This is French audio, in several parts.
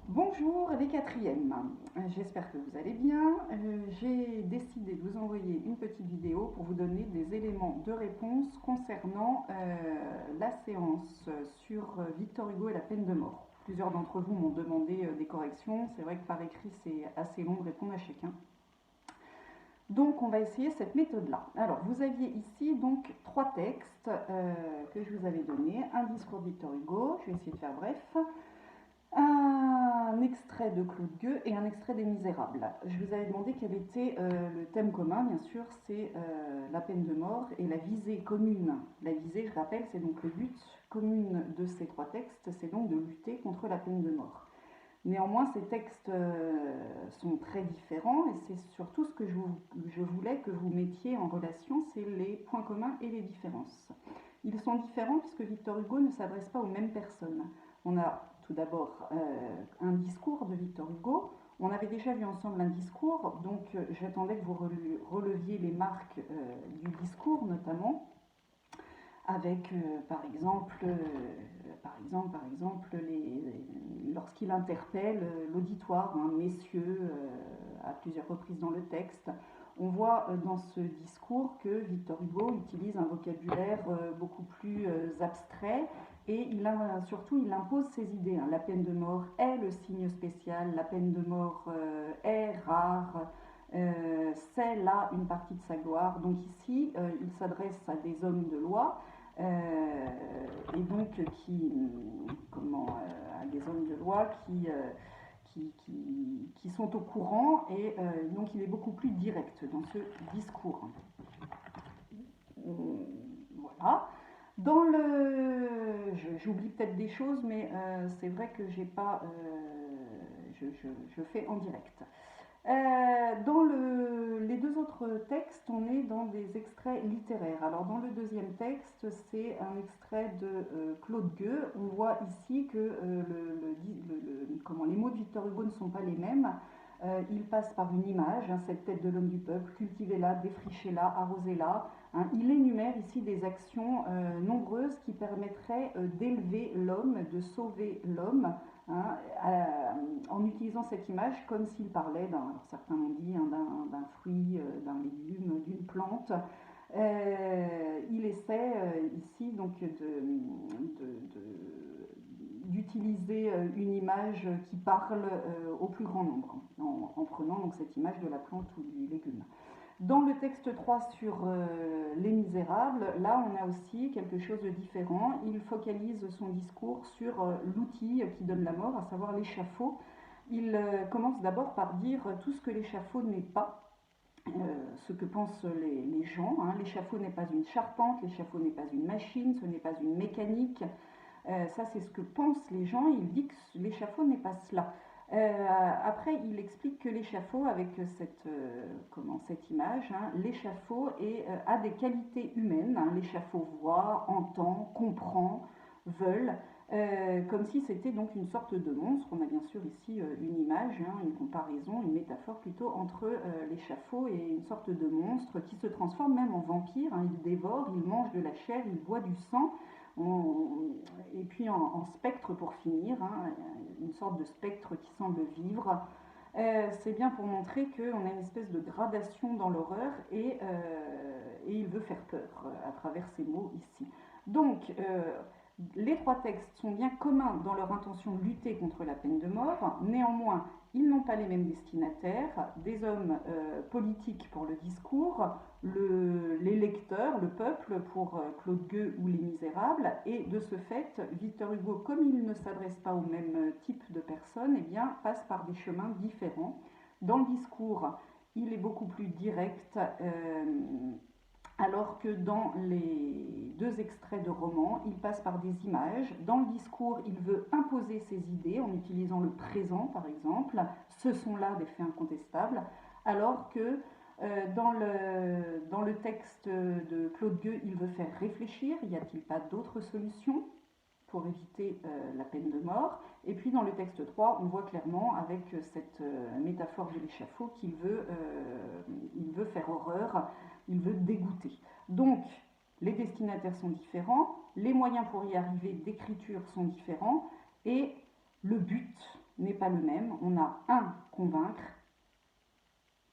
Bonjour les quatrièmes, j'espère que vous allez bien. J'ai décidé de vous envoyer une petite vidéo pour vous donner des éléments de réponse concernant la séance sur Victor Hugo et la peine de mort. Plusieurs d'entre vous m'ont demandé des corrections, c'est vrai que par écrit c'est assez long de répondre à chacun. Donc on va essayer cette méthode-là. Alors vous aviez ici donc trois textes que je vous avais donnés, un discours de Victor Hugo, je vais essayer de faire bref, un extrait de Claude Gueux et un extrait des Misérables. Je vous avais demandé quel était le thème commun, bien sûr, c'est la peine de mort et la visée commune. La visée, je rappelle, c'est donc le but commun de ces trois textes, c'est donc de lutter contre la peine de mort. Néanmoins, ces textes sont très différents et c'est surtout ce que je voulais que vous mettiez en relation, c'est les points communs et les différences. Ils sont différents puisque Victor Hugo ne s'adresse pas aux mêmes personnes. On a tout d'abord un discours de Victor Hugo. On avait déjà vu ensemble un discours, donc j'attendais que vous releviez les marques du discours notamment, avec par exemple lorsqu'il interpelle l'auditoire, hein, messieurs, à plusieurs reprises dans le texte. On voit dans ce discours que Victor Hugo utilise un vocabulaire beaucoup plus abstrait et surtout il impose ses idées. Hein. La peine de mort est le signe spécial, la peine de mort est rare, c'est là une partie de sa gloire. Donc ici, il s'adresse à des hommes de loi et donc à des hommes de loi qui sont au courant et donc il est beaucoup plus direct dans ce discours. Voilà. J'oublie peut-être des choses, mais c'est vrai que j'ai pas, je fais en direct. Les deux autres textes, on est dans des extraits littéraires. Alors dans le deuxième texte, c'est un extrait de Claude Gueux. On voit ici que les mots de Victor Hugo ne sont pas les mêmes. Il passe par une image, hein, cette tête de l'homme du peuple, cultivez-la, défrichez-la, arrosez-la. Hein. Il énumère ici des actions nombreuses qui permettraient d'élever l'homme, de sauver l'homme, hein, en utilisant cette image comme s'il parlait certains l'ont dit, hein, d'un fruit, d'un légume, d'une plante. Il essaie ici donc d'utiliser une image qui parle au plus grand nombre, en prenant donc cette image de la plante ou du légume. Dans le texte 3 sur Les Misérables, là on a aussi quelque chose de différent. Il focalise son discours sur l'outil qui donne la mort, à savoir l'échafaud. Il commence d'abord par dire tout ce que l'échafaud n'est pas, ce que pensent les gens. Hein. L'échafaud n'est pas une charpente, l'échafaud n'est pas une machine, ce n'est pas une mécanique. Ça c'est ce que pensent les gens. Il dit que l'échafaud n'est pas cela. Après, il explique que l'échafaud, avec cette image, hein, l'échafaud a des qualités humaines. Hein, l'échafaud voit, entend, comprend, veut, comme si c'était donc une sorte de monstre. On a bien sûr ici une image, hein, une comparaison, une métaphore plutôt entre l'échafaud et une sorte de monstre qui se transforme même en vampire. Hein, il dévore, il mange de la chair, il boit du sang. Et puis en spectre pour finir, hein, une sorte de spectre qui semble vivre. C'est bien pour montrer qu'on a une espèce de gradation dans l'horreur et il veut faire peur à travers ces mots ici. Donc, les trois textes sont bien communs dans leur intention de lutter contre la peine de mort. Néanmoins, ils n'ont pas les mêmes destinataires. Des hommes politiques pour le discours, les lecteurs, le peuple pour Claude Gueux ou Les Misérables. Et de ce fait, Victor Hugo, comme il ne s'adresse pas au même type de personnes, eh bien, passe par des chemins différents. Dans le discours, il est beaucoup plus direct. Alors que dans les deux extraits de romans, il passe par des images. Dans le discours, il veut imposer ses idées en utilisant le présent, par exemple. Ce sont là des faits incontestables. Alors que dans le texte de Claude Gueux, il veut faire réfléchir. Y a-t-il pas d'autres solutions pour éviter la peine de mort? Et puis dans le texte 3, on voit clairement avec cette métaphore de l'échafaud qu'il veut faire horreur, il veut dégoûter. Donc les destinataires sont différents, les moyens pour y arriver d'écriture sont différents et le but n'est pas le même. On a un, convaincre,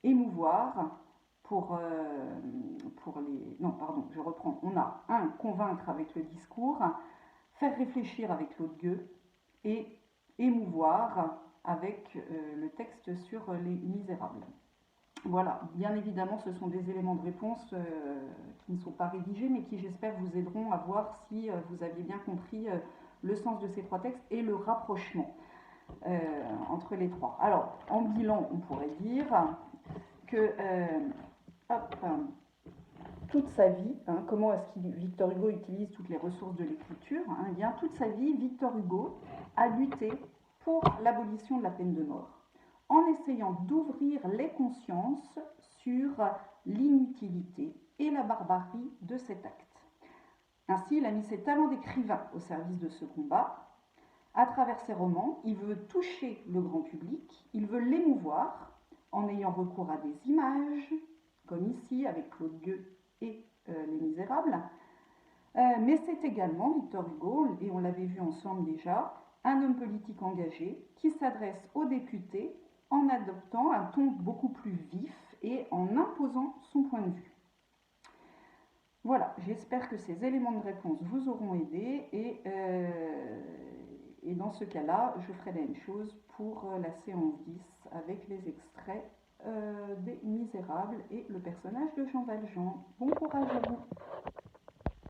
émouvoir pour les... Non, pardon, je reprends. On a un, convaincre avec le discours, faire réfléchir avec l'autre gueux et émouvoir avec le texte sur les misérables. Voilà, bien évidemment, ce sont des éléments de réponse qui ne sont pas rédigés, mais qui, j'espère, vous aideront à voir si vous aviez bien compris le sens de ces trois textes et le rapprochement entre les trois. Alors, en bilan, on pourrait dire que toute sa vie, comment est-ce que Victor Hugo utilise toutes les ressources de l'écriture, eh bien, toute sa vie, Victor Hugo a lutté pour l'abolition de la peine de mort, en essayant d'ouvrir les consciences sur l'inutilité et la barbarie de cet acte. Ainsi, il a mis ses talents d'écrivain au service de ce combat. À travers ses romans, il veut toucher le grand public, il veut l'émouvoir en ayant recours à des images, comme ici avec Claude Gueux et Les Misérables. Mais c'est également, Victor Hugo, et on l'avait vu ensemble déjà, un homme politique engagé qui s'adresse aux députés en adoptant un ton beaucoup plus vif et en imposant son point de vue. Voilà, j'espère que ces éléments de réponse vous auront aidé et dans ce cas-là, je ferai la même chose pour la séance 10 avec les extraits des Misérables et le personnage de Jean Valjean. Bon courage à vous!